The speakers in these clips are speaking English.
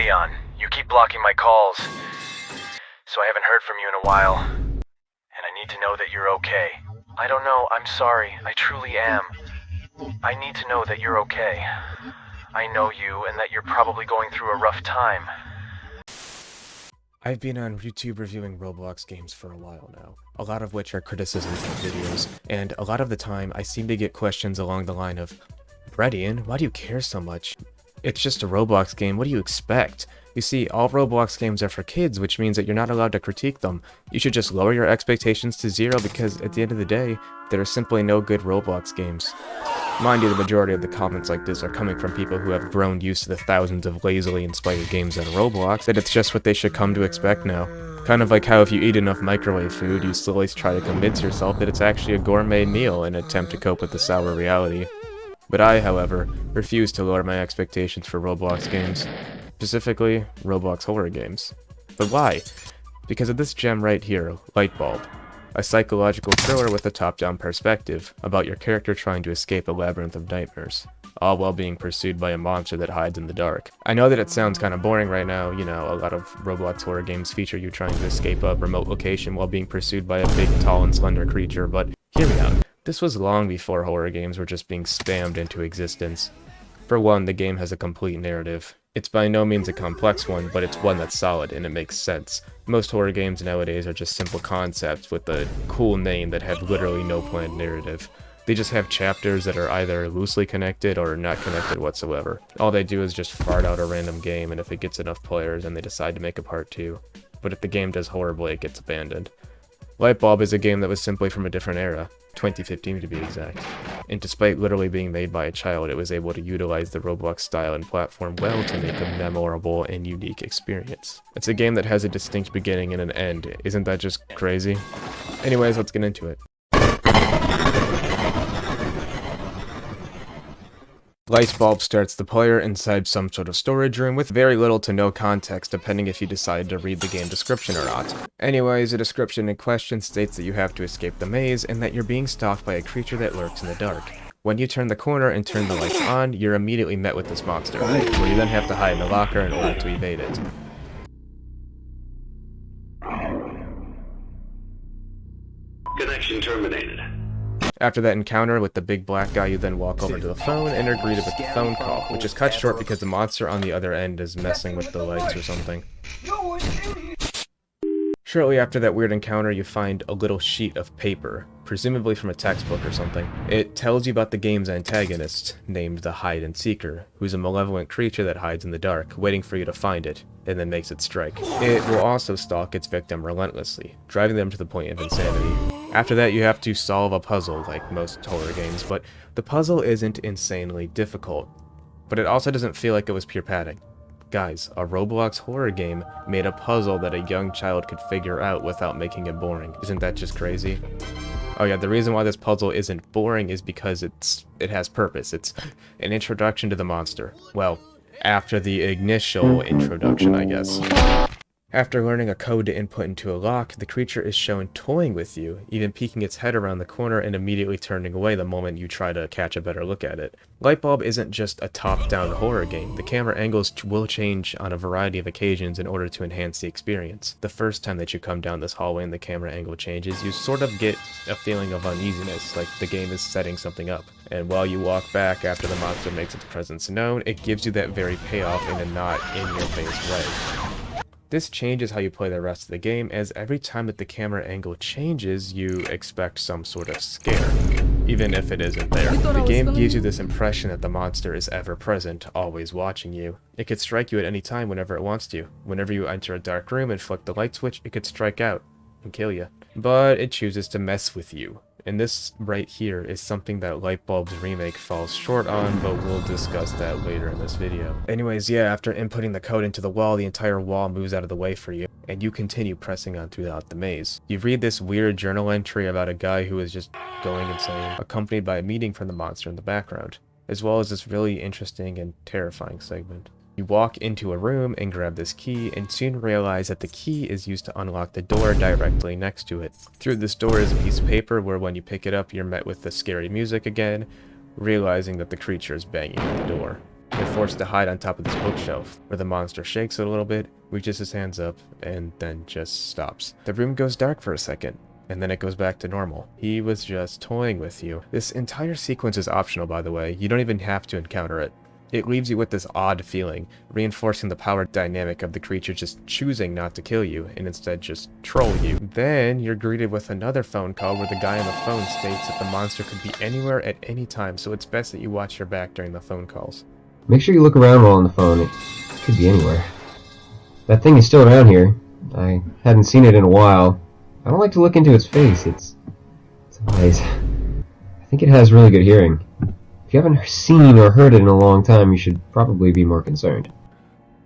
Leon. You keep blocking my calls, so I haven't heard from you in a while. And I need to know that you're okay. I don't know, I'm sorry. I truly am. I need to know that you're okay. I know you, and that you're probably going through a rough time. I've been on YouTube reviewing Roblox games for a while now, a lot of which are criticisms of videos, and a lot of the time I seem to get questions along the line of, Breadian, why do you care so much? It's just a Roblox game, what do you expect? You see, all Roblox games are for kids, which means that you're not allowed to critique them. You should just lower your expectations to zero because at the end of the day, there are simply no good Roblox games. Mind you, the majority of the comments like this are coming from people who have grown used to the thousands of lazily inspired games on Roblox, that it's just what they should come to expect now. Kind of like how if you eat enough microwave food, you slowly try to convince yourself that it's actually a gourmet meal in an attempt to cope with the sour reality. But I, however, refuse to lower my expectations for Roblox games. Specifically, Roblox horror games. But why? Because of this gem right here, Lightbulb. A psychological thriller with a top-down perspective, about your character trying to escape a labyrinth of nightmares, all while being pursued by a monster that hides in the dark. I know that it sounds kind of boring right now, you know, a lot of Roblox horror games feature you trying to escape a remote location while being pursued by a big, tall, and slender creature, but hear me out. This was long before horror games were just being spammed into existence. For one, the game has a complete narrative. It's by no means a complex one, but it's one that's solid and it makes sense. Most horror games nowadays are just simple concepts with a cool name that have literally no planned narrative. They just have chapters that are either loosely connected or not connected whatsoever. All they do is just fart out a random game, and if it gets enough players, then they decide to make a part 2. But if the game does horribly, it gets abandoned. Lightbulb is a game that was simply from a different era, 2015 to be exact. And despite literally being made by a child, it was able to utilize the Roblox style and platform well to make a memorable and unique experience. It's a game that has a distinct beginning and an end. Isn't that just crazy? Anyways, let's get into it. Lightbulb starts the player inside some sort of storage room with very little to no context depending if you decide to read the game description or not. Anyways, the description in question states that you have to escape the maze and that you're being stalked by a creature that lurks in the dark. When you turn the corner and turn the lights on, you're immediately met with this monster, where you then have to hide in a locker in order to evade it. Connection terminated. After that encounter with the big black guy, you then walk over to the phone and are greeted with the phone call, which is cut short because the monster on the other end is messing with the lights or something. Shortly after that weird encounter, you find a little sheet of paper, presumably from a textbook or something. It tells you about the game's antagonist, named the Hide-and-Seeker, who's a malevolent creature that hides in the dark, waiting for you to find it, and then makes it strike. It will also stalk its victim relentlessly, driving them to the point of insanity. After that, you have to solve a puzzle, like most horror games, but the puzzle isn't insanely difficult. But it also doesn't feel like it was pure padding. Guys, a Roblox horror game made a puzzle that a young child could figure out without making it boring. Isn't that just crazy? Oh yeah, the reason why this puzzle isn't boring is because it has purpose. It's an introduction to the monster. Well, after the initial introduction, I guess. After learning a code to input into a lock, the creature is shown toying with you, even peeking its head around the corner and immediately turning away the moment you try to catch a better look at it. Lightbulb isn't just a top-down horror game. The camera angles will change on a variety of occasions in order to enhance the experience. The first time that you come down this hallway and the camera angle changes, you sort of get a feeling of uneasiness, like the game is setting something up. And while you walk back after the monster makes its presence known, it gives you that very payoff in a not in-your-face way. This changes how you play the rest of the game, as every time that the camera angle changes, you expect some sort of scare, even if it isn't there. The game gives you this impression that the monster is ever present, always watching you. It could strike you at any time whenever it wants to. Whenever you enter a dark room and flick the light switch, it could strike out and kill you. But it chooses to mess with you. And this right here is something that Lightbulb's remake falls short on, but we'll discuss that later in this video. Anyways, yeah, after inputting the code into the wall, the entire wall moves out of the way for you, and you continue pressing on throughout the maze. You read this weird journal entry about a guy who is just going insane, accompanied by a meeting from the monster in the background, as well as this really interesting and terrifying segment. You walk into a room and grab this key, and soon realize that the key is used to unlock the door directly next to it. Through this door is a piece of paper where when you pick it up, you're met with the scary music again, realizing that the creature is banging on the door. Your forced to hide on top of this bookshelf, where the monster shakes it a little bit, reaches his hands up, and then just stops. The room goes dark for a second, and then it goes back to normal. He was just toying with you. This entire sequence is optional, by the way. You don't even have to encounter it. It leaves you with this odd feeling, reinforcing the power dynamic of the creature just choosing not to kill you, and instead just troll you. Then you're greeted with another phone call where the guy on the phone states that the monster could be anywhere at any time, so it's best that you watch your back during the phone calls. Make sure you look around while on the phone. It could be anywhere. That thing is still around here. I hadn't seen it in a while. I don't like to look into its face. Its eyes. I think it has really good hearing. If you haven't seen or heard it in a long time, you should probably be more concerned.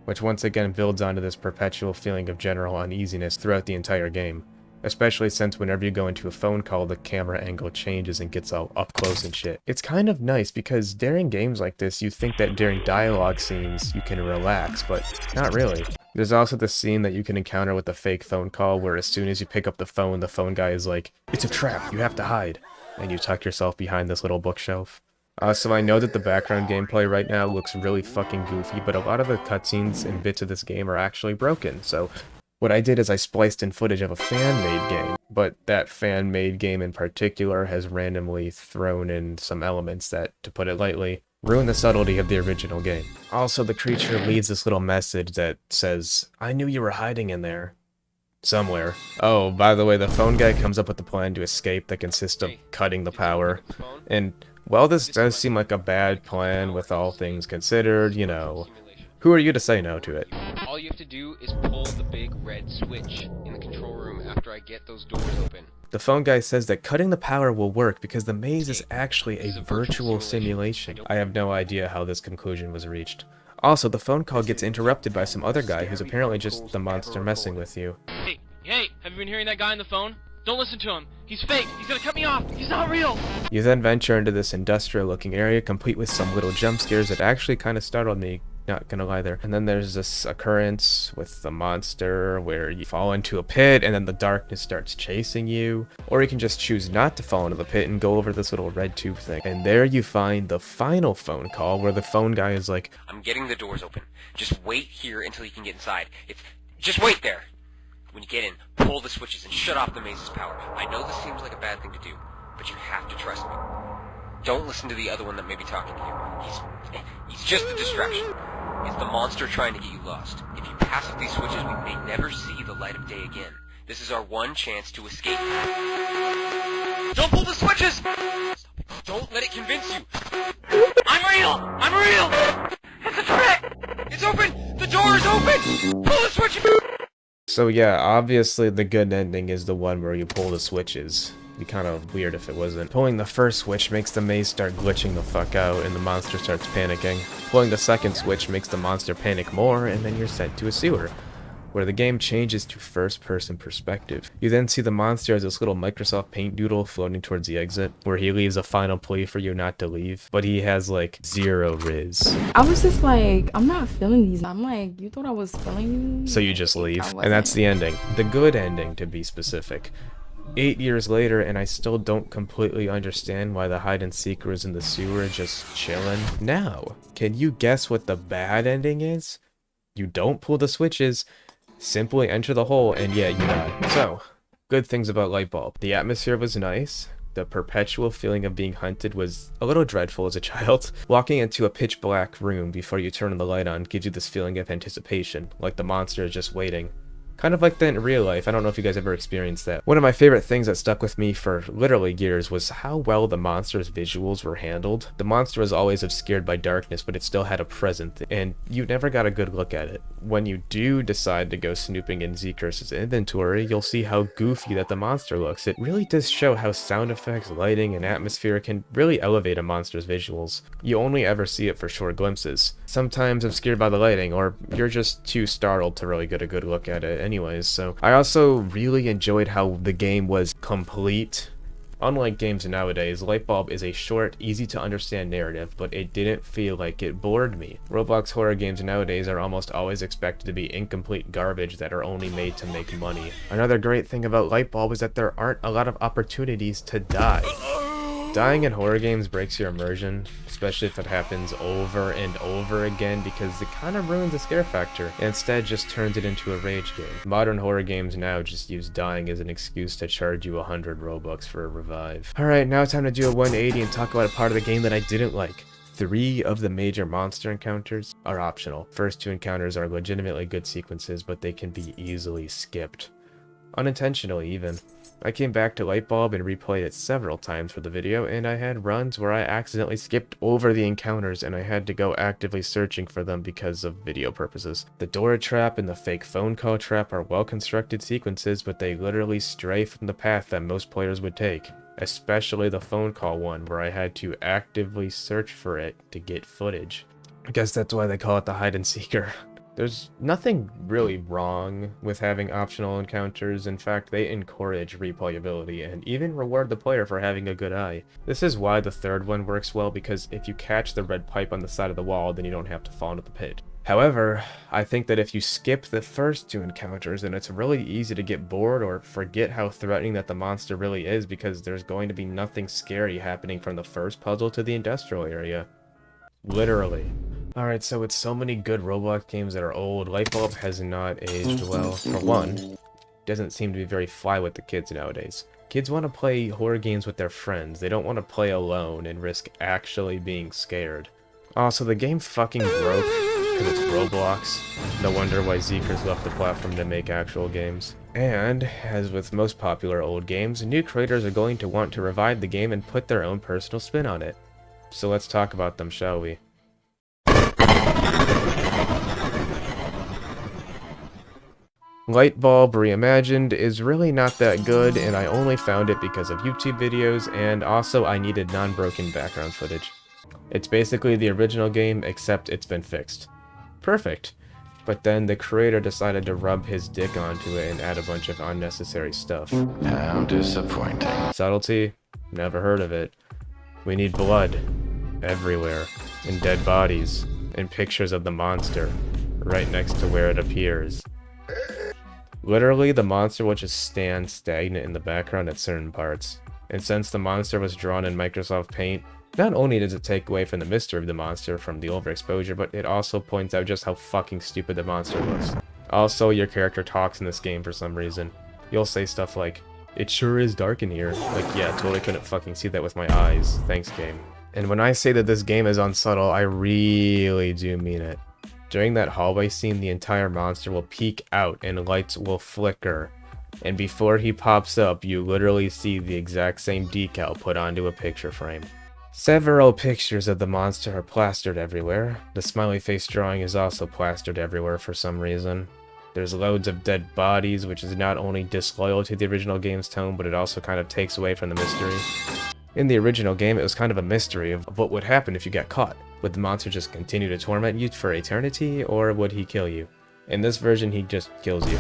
Which once again builds onto this perpetual feeling of general uneasiness throughout the entire game. Especially since whenever you go into a phone call, the camera angle changes and gets all up close and shit. It's kind of nice because during games like this, you think that during dialogue scenes you can relax, but not really. There's also the scene that you can encounter with the fake phone call where as soon as you pick up the phone guy is like, "It's a trap, you have to hide." And you tuck yourself behind this little bookshelf. So I know that the background gameplay right now looks really fucking goofy, but a lot of the cutscenes and bits of this game are actually broken, so what I did is I spliced in footage of a fan-made game, but that fan-made game in particular has randomly thrown in some elements that, to put it lightly, ruin the subtlety of the original game. Also, the creature leaves this little message that says, "I knew you were hiding in there. Somewhere." Oh, by the way, the phone guy comes up with a plan to escape that consists of cutting the power, and while this does seem like a bad plan with all things considered, you know, who are you to say no to it? All you have to do is pull the big red switch in the control room after I get those doors open. The phone guy says that cutting the power will work because the maze is actually a virtual simulation. I have no idea how this conclusion was reached. Also, the phone call gets interrupted by some other guy who's apparently just the monster messing with you. Hey, have you been hearing that guy on the phone? Don't listen to him. He's fake. He's gonna cut me off. He's not real. You then venture into this industrial-looking area, complete with some little jump scares that actually kind of startled me. Not gonna lie there. And then there's this occurrence with the monster where you fall into a pit and then the darkness starts chasing you. Or you can just choose not to fall into the pit and go over this little red tube thing. And there you find the final phone call where the phone guy is like, "I'm getting the doors open. Just wait here until you can get inside. Just wait there. When you get in, pull the switches and shut off the maze's power. I know this seems like a bad thing to do, but you have to trust me. Don't listen to the other one that may be talking to you. He's just a distraction. It's the monster trying to get you lost. If you pass up these switches, we may never see the light of day again. This is our one chance to escape. Don't pull the switches! Don't let it convince you. I'm real! I'm real! It's a trick! It's open! The door is open! Pull the switches! So yeah, obviously the good ending is the one where you pull the switches. It'd be kind of weird if it wasn't. Pulling the first switch makes the maze start glitching the fuck out and the monster starts panicking. Pulling the second switch makes the monster panic more and then you're sent to a sewer, where the game changes to first-person perspective. You then see the monster as this little Microsoft Paint doodle floating towards the exit, where he leaves a final plea for you not to leave, but he has like 0 riz. I was just like, I'm not feeling these. I'm like, you thought I was feeling you? So you just leave, and that's the ending. The good ending, to be specific. 8 years later, and I still don't completely understand why the hide-and-seeker is in the sewer just chilling. Now, can you guess what the bad ending is? You don't pull the switches, simply enter the hole, and yeah, you die. So, good things about Lightbulb. The atmosphere was nice. The perpetual feeling of being hunted was a little dreadful as a child. Walking into a pitch black room before you turn the light on gives you this feeling of anticipation, like the monster is just waiting. Kind of like that in real life. I don't know if you guys ever experienced that. One of my favorite things that stuck with me for literally years was how well the monster's visuals were handled. The monster was always obscured by darkness, but it still had a presence, and you never got a good look at it. When you do decide to go snooping in Z-Curse's inventory, you'll see how goofy that the monster looks. It really does show how sound effects, lighting, and atmosphere can really elevate a monster's visuals. You only ever see it for short glimpses, sometimes obscured by the lighting, or you're just too startled to really get a good look at it anyways. So I also really enjoyed how the game was complete. Unlike games nowadays, Lightbulb is a short, easy to understand narrative, but it didn't feel like it bored me. Roblox horror games nowadays are almost always expected to be incomplete garbage that are only made to make money. Another great thing about Lightbulb is that there aren't a lot of opportunities to die. Dying in horror games breaks your immersion, especially if it happens over and over again, because it kind of ruins the scare factor, and instead just turns it into a rage game. Modern horror games now just use dying as an excuse to charge you 100 Robux for a revive. Alright, now it's time to do a 180 and talk about a part of the game that I didn't like. 3 of the major monster encounters are optional. First 2 encounters are legitimately good sequences, but they can be easily skipped. Unintentionally, even. I came back to Lightbulb and replayed it several times for the video, and I had runs where I accidentally skipped over the encounters and I had to go actively searching for them because of video purposes. The Dora trap and the fake phone call trap are well-constructed sequences, but they literally stray from the path that most players would take. Especially the phone call one, where I had to actively search for it to get footage. I guess that's why they call it the hide and seeker. There's nothing really wrong with having optional encounters. In fact, they encourage replayability and even reward the player for having a good eye. This is why the third one works well, because if you catch the red pipe on the side of the wall, then you don't have to fall into the pit. However, I think that if you skip the first 2 encounters, then it's really easy to get bored or forget how threatening that the monster really is, because there's going to be nothing scary happening from the first puzzle to the industrial area. Literally. Alright, so with so many good Roblox games that are old, Lightbulb has not aged well. For one, it doesn't seem to be very fly with the kids nowadays. Kids want to play horror games with their friends. They don't want to play alone and risk actually being scared. Also, the game fucking broke because it's Roblox. No wonder why Zeekers left the platform to make actual games. And, as with most popular old games, new creators are going to want to revive the game and put their own personal spin on it. So let's talk about them, shall we? Lightbulb Reimagined is really not that good, and I only found it because of YouTube videos, and also I needed non-broken background footage. It's basically the original game, except it's been fixed. Perfect. But then the creator decided to rub his dick onto it and add a bunch of unnecessary stuff. How disappointing. Subtlety? Never heard of it. We need blood. Everywhere. And dead bodies. And pictures of the monster. Right next to where it appears. Literally, the monster will just stand stagnant in the background at certain parts. And since the monster was drawn in Microsoft Paint, not only does it take away from the mystery of the monster from the overexposure, but it also points out just how fucking stupid the monster looks. Also, your character talks in this game for some reason. You'll say stuff like, "It sure is dark in here." Like, yeah, totally couldn't fucking see that with my eyes. Thanks, game. And when I say that this game is unsubtle, I really do mean it. During that hallway scene, the entire monster will peek out and lights will flicker. And before he pops up, you literally see the exact same decal put onto a picture frame. Several pictures of the monster are plastered everywhere. The smiley face drawing is also plastered everywhere for some reason. There's loads of dead bodies, which is not only disloyal to the original game's tone, but it also kind of takes away from the mystery. In the original game, it was kind of a mystery of what would happen if you got caught. Would the monster just continue to torment you for eternity, or would he kill you? In this version, he just kills you.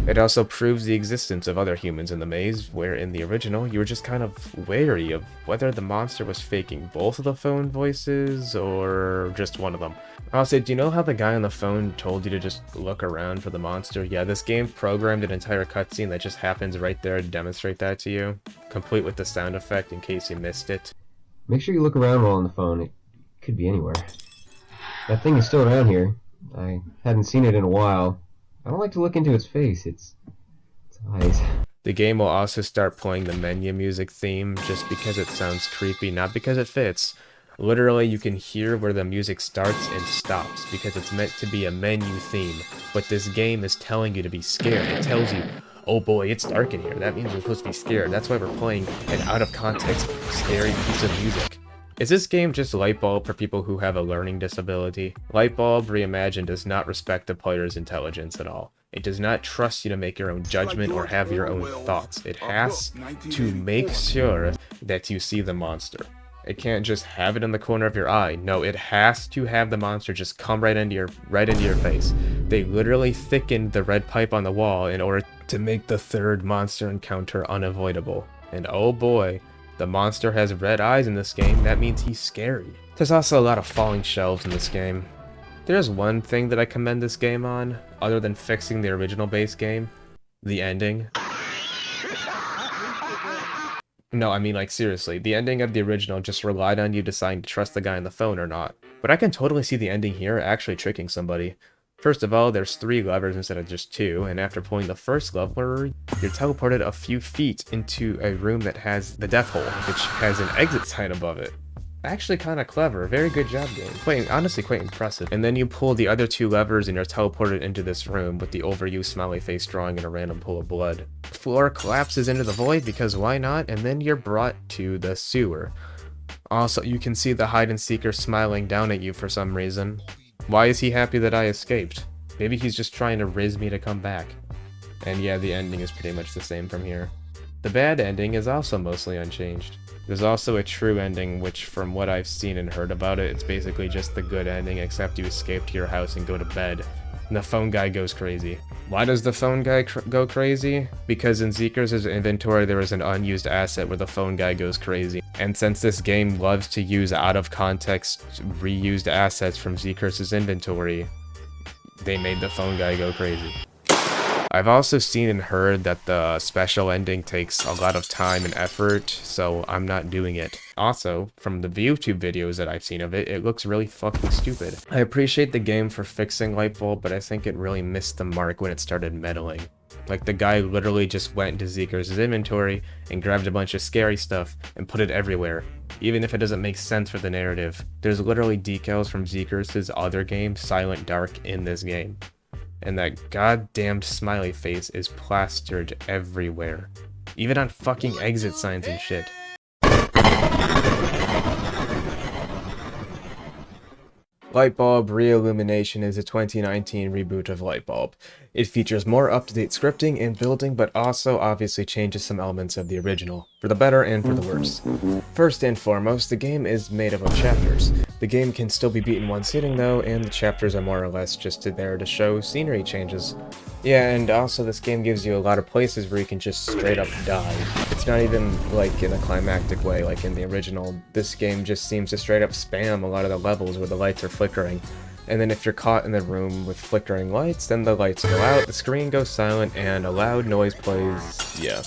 It also proves the existence of other humans in the maze, where in the original, you were just kind of wary of whether the monster was faking both of the phone voices, or just one of them. Also, do you know how the guy on the phone told you to just look around for the monster? Yeah, this game programmed an entire cutscene that just happens right there to demonstrate that to you, complete with the sound effect in case you missed it. Make sure you look around while on the phone. It could be anywhere. That thing is still around here. I hadn't seen it in a while. I don't like to look into its face. Its eyes. The game will also start playing the menu music theme just because it sounds creepy, not because it fits. Literally, you can hear where the music starts and stops because it's meant to be a menu theme, but this game is telling you to be scared. It tells you, oh boy, it's dark in here. That means we're supposed to be scared. That's why we're playing an out-of-context, scary piece of music. Is this game just Lightbulb for people who have a learning disability? Lightbulb Reimagined does not respect the player's intelligence at all. It does not trust you to make your own judgment or have your own thoughts. It has to make sure that you see the monster. It can't just have it in the corner of your eye. No, it has to have the monster just come right into your face. They literally thickened the red pipe on the wall in order to make the third monster encounter unavoidable. And oh boy, the monster has red eyes in this game. That means he's scary. There's also a lot of falling shelves in this game. There's one thing that I commend this game on, other than fixing the original base game. The ending. No, I mean, like, seriously, the ending of the original just relied on you deciding to trust the guy on the phone or not. But I can totally see the ending here actually tricking somebody. First of all, there's 3 levers instead of just 2, and after pulling the first lever, you're teleported a few feet into a room that has the death hole, which has an exit sign above it. Actually kind of clever, very good job game. Honestly quite impressive. And then you pull the other 2 levers and you're teleported into this room with the overused smiley face drawing and a random pool of blood. The floor collapses into the void because why not, and then you're brought to the sewer. Also, you can see the hide-and-seeker smiling down at you for some reason. Why is he happy that I escaped? Maybe he's just trying to riz me to come back. And yeah, the ending is pretty much the same from here. The bad ending is also mostly unchanged. There's also a true ending, which from what I've seen and heard about it, it's basically just the good ending, except you escape to your house and go to bed. And the phone guy goes crazy. Why does the phone guy go crazy? Because in Zeeker's inventory there is an unused asset where the phone guy goes crazy. And since this game loves to use out-of-context, reused assets from Zeeker's inventory, they made the phone guy go crazy. I've also seen and heard that the special ending takes a lot of time and effort, so I'm not doing it. Also, from the YouTube videos that I've seen of it, it looks really fucking stupid. I appreciate the game for fixing Lightbulb, but I think it really missed the mark when it started meddling. Like, the guy literally just went into Zeeker's inventory and grabbed a bunch of scary stuff and put it everywhere, even if it doesn't make sense for the narrative. There's literally decals from Zeeker's other game, Silent Dark, in this game. And that goddamned smiley face is plastered everywhere. Even on fucking exit signs and shit. Lightbulb Reillumination is a 2019 reboot of Lightbulb. It features more up-to-date scripting and building, but also obviously changes some elements of the original, for the better and for the worse. First and foremost, the game is made up of chapters. The game can still be beat in one sitting though, and the chapters are more or less just there to show scenery changes. Yeah, and also this game gives you a lot of places where you can just straight up die. It's not even like in a climactic way like in the original. This game just seems to straight up spam a lot of the levels where the lights are flickering. And then if you're caught in the room with flickering lights, then the lights go out, the screen goes silent, and a loud noise plays. Yeah.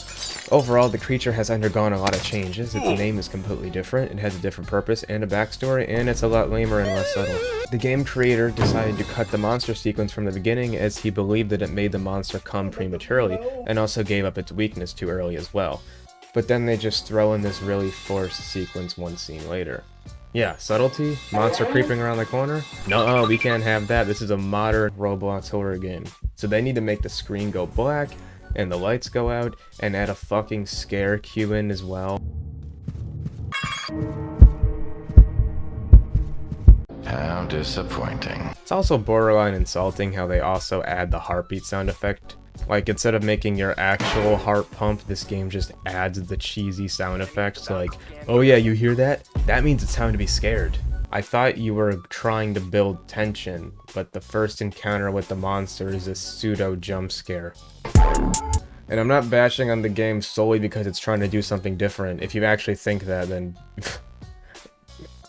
Overall, the creature has undergone a lot of changes. Its name is completely different, it has a different purpose and a backstory, and it's a lot lamer and less subtle. The game creator decided to cut the monster sequence from the beginning as he believed that it made the monster come prematurely, and also gave up its weakness too early as well. But then they just throw in this really forced sequence one scene later. Yeah, subtlety? Monster creeping around the corner? No, we can't have that. This is a modern Roblox horror game. So they need to make the screen go black, and the lights go out, and add a fucking scare cue in as well. How disappointing. It's also borderline insulting how they also add the heartbeat sound effect. Like, instead of making your actual heart pump, this game just adds the cheesy sound effects. So like, oh yeah, you hear that? That means it's time to be scared. I thought you were trying to build tension, but the first encounter with the monster is a pseudo jump scare. And I'm not bashing on the game solely because it's trying to do something different. If you actually think that, then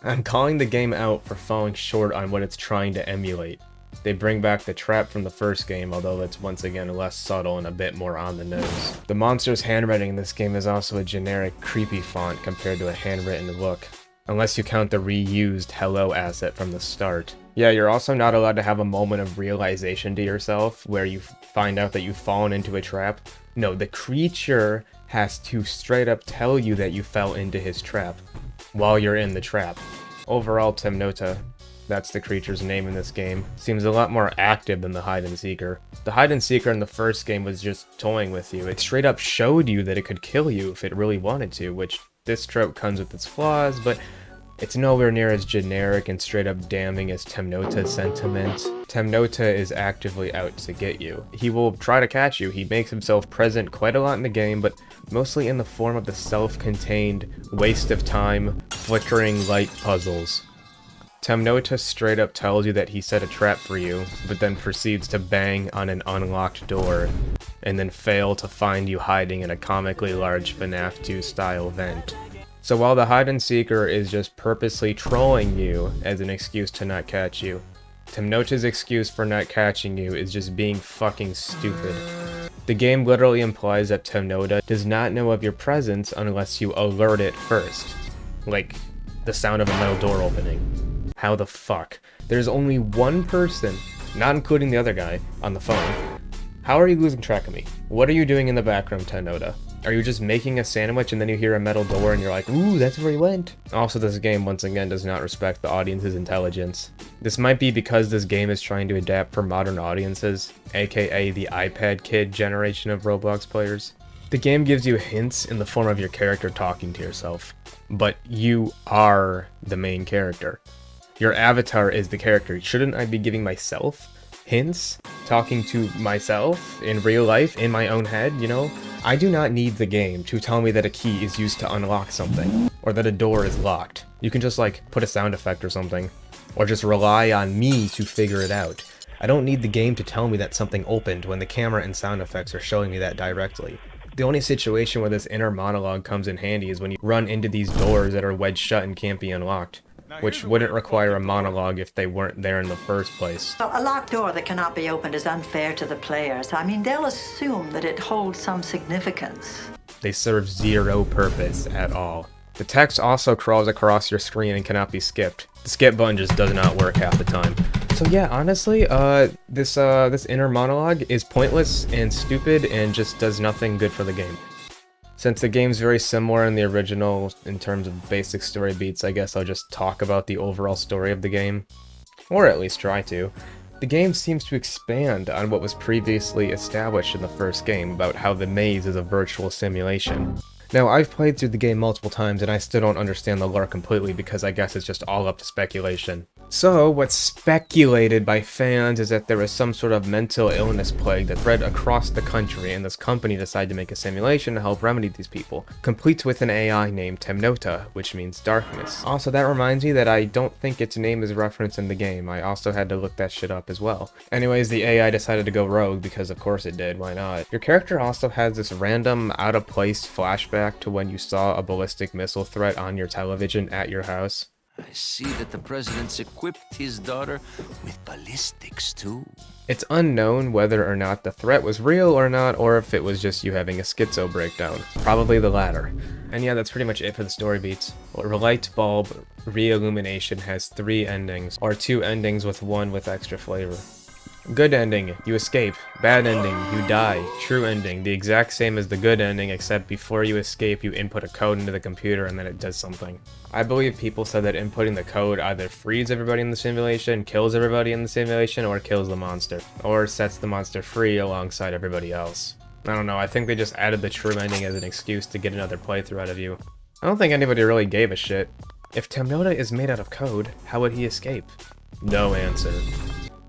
I'm calling the game out for falling short on what it's trying to emulate. They bring back the trap from the first game, although it's once again less subtle and a bit more on the nose. The monster's handwriting in this game is also a generic creepy font compared to a handwritten look, unless you count the reused hello asset from the start. Yeah, you're also not allowed to have a moment of realization to yourself where you find out that you've fallen into a trap. No, the creature has to straight up tell you that you fell into his trap while you're in the trap. Overall, Temnota, that's the creature's name in this game, seems a lot more active than the hide-and-seeker. The hide-and-seeker in the first game was just toying with you. It straight up showed you that it could kill you if it really wanted to, which this trope comes with its flaws, but it's nowhere near as generic and straight up damning as Temnota's sentiment. Temnota is actively out to get you. He will try to catch you. He makes himself present quite a lot in the game, but mostly in the form of the self-contained waste of time, flickering light puzzles. Temnota straight up tells you that he set a trap for you, but then proceeds to bang on an unlocked door, and then fail to find you hiding in a comically large FNAF 2 style vent. So while the hide-and-seeker is just purposely trolling you as an excuse to not catch you, Temnota's excuse for not catching you is just being fucking stupid. The game literally implies that Temnoda does not know of your presence unless you alert it first. Like, the sound of a metal door opening. How the fuck? There's only one person, not including the other guy, on the phone. How are you losing track of me? What are you doing in the background, Temnoda? Are you just making a sandwich and then you hear a metal door and you're like, ooh, that's where he went? Also, this game, once again, does not respect the audience's intelligence. This might be because this game is trying to adapt for modern audiences, aka the iPad kid generation of Roblox players. The game gives you hints in the form of your character talking to yourself, but you are the main character. Your avatar is the character. Shouldn't I be giving myself hints? Talking to myself in real life, in my own head, you know? I do not need the game to tell me that a key is used to unlock something, or that a door is locked. You can just like put a sound effect or something, or just rely on me to figure it out. I don't need the game to tell me that something opened when the camera and sound effects are showing me that directly. The only situation where this inner monologue comes in handy is when you run into these doors that are wedged shut and can't be unlocked, which wouldn't require a monologue if they weren't there in the first place. A locked door that cannot be opened is unfair to the players. I mean, they'll assume that it holds some significance. They serve zero purpose at all. The text also crawls across your screen and cannot be skipped. The skip button just does not work half the time. So yeah, honestly, this inner monologue is pointless and stupid and just does nothing good for the game. Since the game's very similar in the original in terms of basic story beats, I guess I'll just talk about the overall story of the game. Or at least try to. The game seems to expand on what was previously established in the first game about how the maze is a virtual simulation. Now, I've played through the game multiple times and I still don't understand the lore completely because I guess it's just all up to speculation. So, what's speculated by fans is that there is some sort of mental illness plague that spread across the country, and this company decided to make a simulation to help remedy these people, complete with an AI named Temnota, which means darkness. Also, that reminds me that I don't think its name is referenced in the game. I also had to look that shit up as well. Anyways, the AI decided to go rogue because of course it did, why not? Your character also has this random, out-of-place flashback to when you saw a ballistic missile threat on your television at your house. I see that the president's equipped his daughter with ballistics too. It's unknown whether or not the threat was real or not, or if it was just you having a schizo breakdown. Probably the latter. And yeah, that's pretty much it for the story beats. Light Bulb Reillumination has 3 endings, or 2 endings with 1 with extra flavor. Good ending, you escape. Bad ending, you die. True ending, the exact same as the good ending, except before you escape, you input a code into the computer and then it does something. I believe people said that inputting the code either frees everybody in the simulation, kills everybody in the simulation, or kills the monster. Or sets the monster free alongside everybody else. I don't know, I think they just added the true ending as an excuse to get another playthrough out of you. I don't think anybody really gave a shit. If Temnota is made out of code, how would he escape? No answer.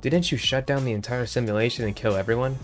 Didn't you shut down the entire simulation and kill everyone?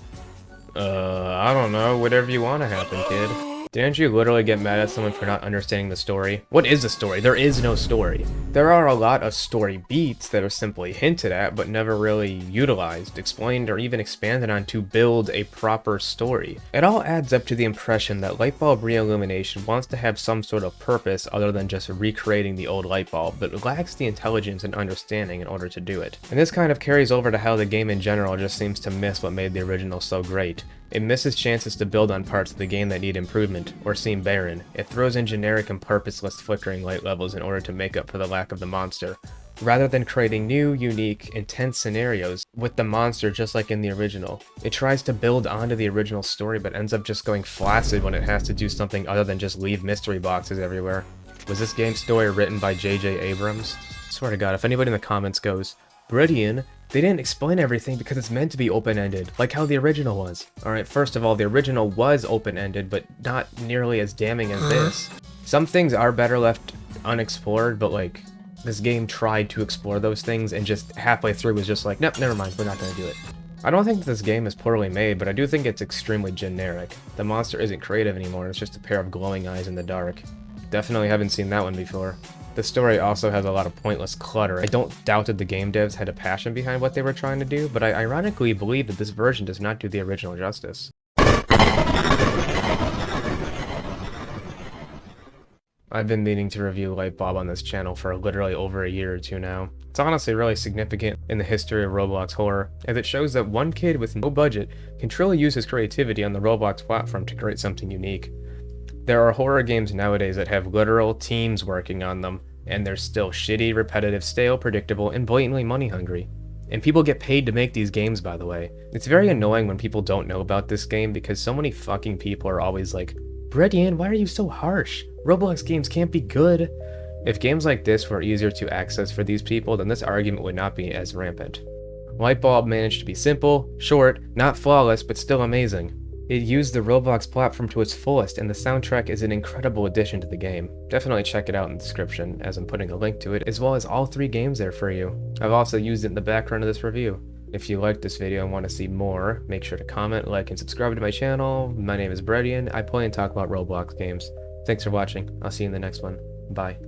I don't know, whatever you want to happen, kid. Didn't you literally get mad at someone for not understanding the story? What is the story? There is no story. There are a lot of story beats that are simply hinted at, but never really utilized, explained, or even expanded on to build a proper story. It all adds up to the impression that Light Bulb Reillumination wants to have some sort of purpose other than just recreating the old light bulb, but lacks the intelligence and understanding in order to do it. And this kind of carries over to how the game in general just seems to miss what made the original so great. It misses chances to build on parts of the game that need improvement, or seem barren. It throws in generic and purposeless flickering light levels in order to make up for the lack of the monster, rather than creating new, unique, intense scenarios with the monster just like in the original. It tries to build onto the original story but ends up just going flaccid when it has to do something other than just leave mystery boxes everywhere. Was this game's story written by J.J. Abrams? Swear to God, if anybody in the comments goes, Breadian, they didn't explain everything because it's meant to be open-ended, like how the original was. Alright, first of all, the original was open-ended, but not nearly as damning as this. Some things are better left unexplored, but like, this game tried to explore those things and just halfway through was just like, nope, never mind, we're not gonna do it. I don't think this game is poorly made, but I do think it's extremely generic. The monster isn't creative anymore, it's just a pair of glowing eyes in the dark. Definitely haven't seen that one before. The story also has a lot of pointless clutter. I don't doubt that the game devs had a passion behind what they were trying to do, but I ironically believe that this version does not do the original justice. I've been meaning to review Lightbulb on this channel for literally over a year or two now. It's honestly really significant in the history of Roblox horror, as it shows that one kid with no budget can truly use his creativity on the Roblox platform to create something unique. There are horror games nowadays that have literal teams working on them, and they're still shitty, repetitive, stale, predictable, and blatantly money hungry. And people get paid to make these games, by the way. It's very annoying when people don't know about this game because so many fucking people are always like, Breadian, why are you so harsh? Roblox games can't be good. If games like this were easier to access for these people, then this argument would not be as rampant. Lightbulb managed to be simple, short, not flawless, but still amazing. It used the Roblox platform to its fullest, and the soundtrack is an incredible addition to the game. Definitely check it out in the description, as I'm putting a link to it, as well as all 3 games there for you. I've also used it in the background of this review. If you liked this video and want to see more, make sure to comment, like, and subscribe to my channel. My name is Breadian. I play and talk about Roblox games. Thanks for watching. I'll see you in the next one. Bye.